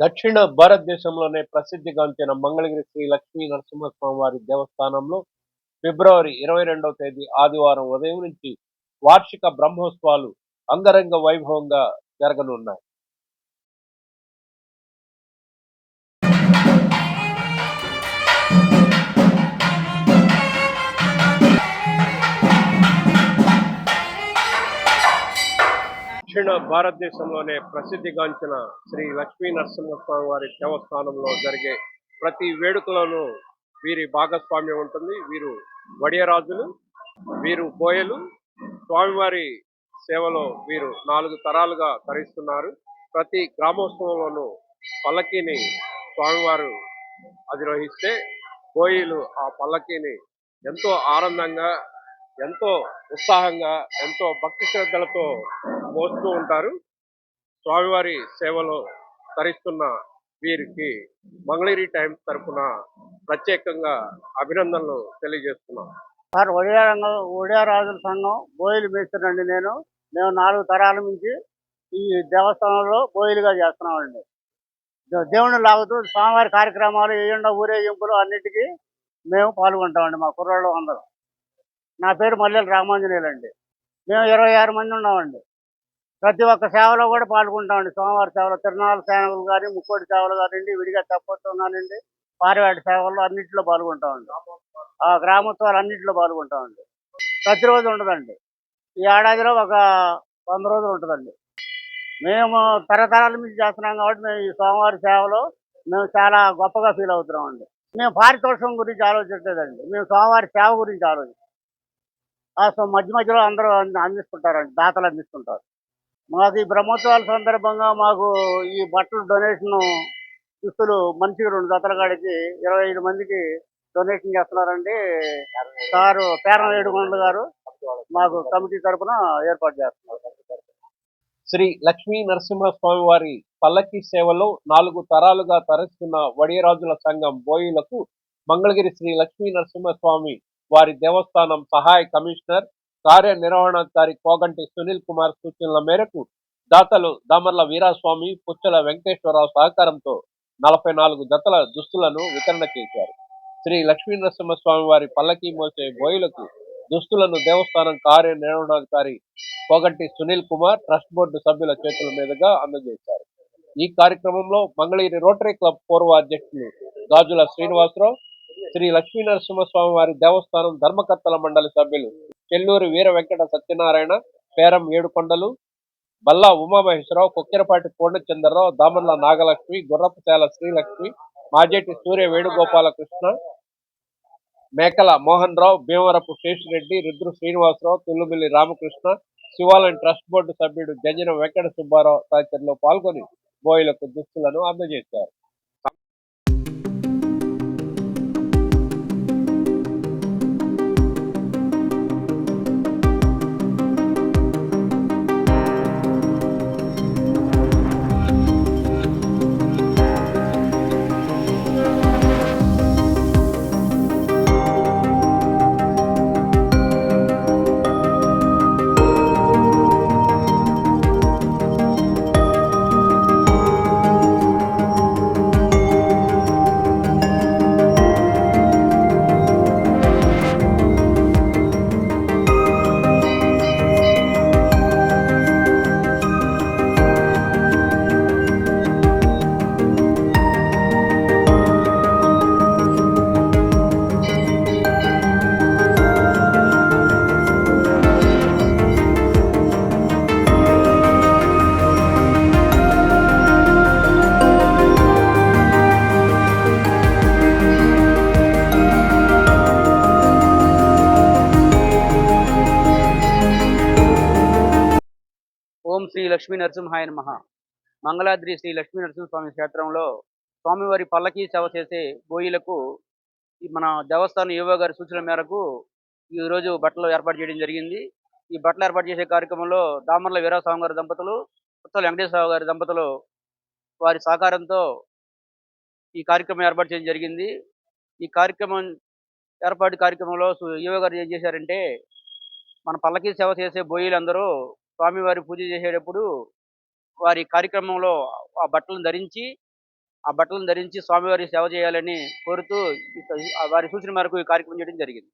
దక్షిణ భారతదేశంలోనే ప్రసిద్ధిగాంచిన మంగళగిరి శ్రీ లక్ష్మీ నరసింహస్వామి వారి దేవస్థానంలో ఫిబ్రవరి 22వ తేదీ ఆదివారం ఉదయం నుంచి వార్షిక బ్రహ్మోత్సవాలు అంగరంగ వైభవంగా జరగనున్నాయి. దక్షిణ భారతదేశంలోనే ప్రసిద్ధిగాంచిన శ్రీ లక్ష్మీ నరసింహస్వామి వారి దేవస్థానంలో జరిగే ప్రతి వేడుకలోనూ వీరి భాగస్వామ్యం ఉంటుంది. వీరు వడియరాజులు, వీరు బోయలు. స్వామివారి సేవలో వీరు 4 తరాలుగా తరిస్తున్నారు. ప్రతి గ్రామోత్సవంలోనూ పల్లకీని స్వామివారు అధిరోహిస్తే బోయిలు ఆ పల్లకీని ఎంతో ఆనందంగా, ఎంతో ఉత్సాహంగా, ఎంతో భక్తి శ్రద్ధలతో మోస్తూ ఉంటారు. స్వామివారి సేవలో తరిస్తున్న వీరికి మంగళగిరి టైమ్స్ తరఫున ప్రత్యేకంగా అభినందనలు తెలియజేస్తున్నాం. సార్ ఒడియా రాజుల సంఘం బోయిలు మేస్తానండి మేము 4 తరాల నుంచి ఈ దేవస్థానంలో బోయిలుగా చేస్తున్నామండి. దేవుణ్ణి లాగుతూ స్వామివారి కార్యక్రమాలు ఏయుండ ఊరేగింపులు అన్నిటికీ మేము పాల్గొంటామండి, మా కుర్రాళ్ళు అందరూ. నా పేరు మల్లెల రామాంజనేయులండి. మేము 26 మంది ఉన్నామండి. ప్రతి ఒక్క సేవలో కూడా పాల్గొంటామండి. స్వామివారి సేవలో తిరునాళ్ళ సేవలు కానీ, ముక్కోటి సేవలు కానివ్వండి, విడిగా తెప్పోత్సవం కానివ్వండి, పారివాడి సేవల్లో అన్నింటిలో పాల్గొంటామండి. ఆ గ్రామోత్సవాలు అన్నింటిలో పాల్గొంటామండి. ప్రతిరోజు ఉండదండి. ఈ ఏడాదిలో ఒక 100 రోజులు ఉంటుందండి. మేము తరతరాల నుంచి చేస్తున్నాం కాబట్టి మేము ఈ స్వామివారి సేవలో మేము చాలా గొప్పగా ఫీల్ అవుతున్నామండి. మేము పారితోషికం గురించి ఆలోచించలేదండి, మేము స్వామివారి సేవ గురించి ఆలోచిస్తాం. మధ్య మధ్యలో అందరూ అందిస్తుంటారండి, దాతలు అందిస్తుంటారు. మాకు ఈ బ్రహ్మోత్సవాల సందర్భంగా మాకు ఈ బట్టలు డొనేషన్ దుస్తులు మనిషికి 2 జతల కాడికి 25 మందికి డొనేషన్ చేస్తున్నారండి. సారు పేరం ఏడుకొండలు గారు మాకు కమిటీ తరఫున ఏర్పాటు చేస్తున్నారు. శ్రీ లక్ష్మీ నరసింహస్వామి వారి పల్లకి సేవలో 4 తరాలుగా తరిస్తున్న వడియరాజుల సంఘం బోయిలకు మంగళగిరి శ్రీ లక్ష్మీ నరసింహస్వామి వారి దేవస్థానం సహాయ కమిషనర్, కార్యనిర్వహణాధికారి కోగంటి సునీల్ కుమార్ సూచనల మేరకు దాతలు దామర్ల వీరాస్వామి, పుచ్చల వెంకటేశ్వరరావు సహకారంతో 44 జతల దుస్తులను వితరణ చేశారు. శ్రీ లక్ష్మీ నరసింహస్వామి వారి పల్లకి మోసే బోయిలకు దుస్తులను దేవస్థానం కార్యనిర్వహణాధికారి కోగంటి సునీల్ కుమార్ ట్రస్ట్ బోర్డు సభ్యుల చేతుల మీదుగా అందజేశారు. ఈ కార్యక్రమంలో మంగళగిరి రోటరీ క్లబ్ పూర్వ అధ్యక్షులు గాజుల శ్రీనివాసరావు, శ్రీ లక్ష్మీ నరసింహస్వామి వారి దేవస్థానం ధర్మకర్తల మండలి సభ్యులు చెల్లూరి వీర వెంకట సత్యనారాయణ, పేరం ఏడుకొండలు, బల్లా ఉమామహేశ్వరరావు, కొక్కెరపాటి పూర్ణచంద్రరావు, దామర్ల నాగలక్ష్మి, గుర్రపుశాల శ్రీలక్ష్మి, మాజేటి సూర్య వేణుగోపాలకృష్ణ, మేకల మోహన్ రావు, భీమవరపు శేషిరెడ్డి, రుద్రు శ్రీనివాసరావు, తుల్లుమిల్లి రామకృష్ణ, శివాలయం ట్రస్ట్ బోర్డు సభ్యుడు జంజన వెంకట సుబ్బారావు తదితరులు పాల్గొని బోయిలకు దుస్తులను అందజేశారు. ఓం శ్రీ లక్ష్మీ నరసింహాయ నమః. మంగళాద్రి శ్రీ లక్ష్మీ నరసింహస్వామి క్షేత్రంలో స్వామివారి పల్లకీ సేవ చేసే బోయిలకు మన దేవస్థానం ఈవో గారి సూచనల మేరకు ఈరోజు బట్టలు ఏర్పాటు చేయడం జరిగింది. ఈ బట్టలు ఏర్పాటు చేసే కార్యక్రమంలో దామర్ల వీరాస్వామి గారి దంపతులు, పుత్తల వెంకటేశ్వరరావు గారి దంపతులు వారి సహకారంతో ఈ కార్యక్రమం ఏర్పాటు చేయడం జరిగింది. ఈ కార్యక్రమంలో ఈవో గారు ఏం చేశారంటే, మన పల్లకీ సేవ చేసే బోయిలందరూ స్వామివారి పూజ చేసేటప్పుడు వారి కార్యక్రమంలో ఆ బట్టలను ధరించి ఆ బట్టలను ధరించి స్వామివారి సేవ చేయాలని కోరుతూ వారి సూచన మేరకు ఈ కార్యక్రమం చేయడం జరిగింది.